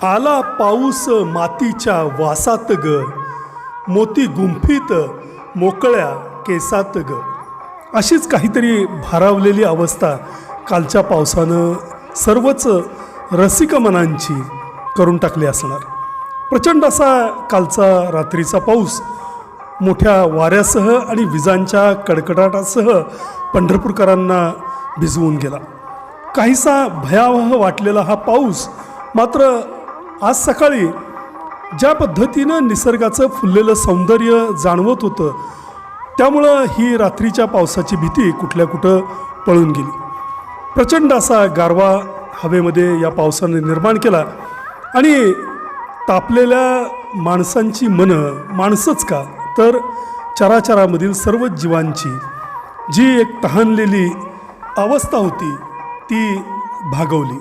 आला पाऊस मातीच्या वासात ग, मोती गुंफीत मोकळ्या केसात ग. अशीच काहीतरी भारावलेली अवस्था कालच्या पावसानं सर्वच रसिक मनांची करून टाकली असणार. प्रचंड असा कालचा रात्रीचा पाऊस मोठ्या वाऱ्यासह आणि विजांच्या कडकडाटासह पंढरपूरकरांना भिजवून गेला. काहीसा भयावह वाटलेला हा पाऊस मात्र आज सकाळी ज्या पद्धतीनं निसर्गाचं फुललेलं सौंदर्य जाणवत होतं त्यामुळं ही रात्रीच्या पावसाची भीती कुठल्या कुठं पळून गेली. प्रचंड असा गारवा हवेमध्ये या पावसाने निर्माण केला आणि तापलेल्या माणसांची मनं, माणसंच का तर चराचरामधील सर्वच जीवांची जी एक तहानलेली अवस्था होती ती भागवली.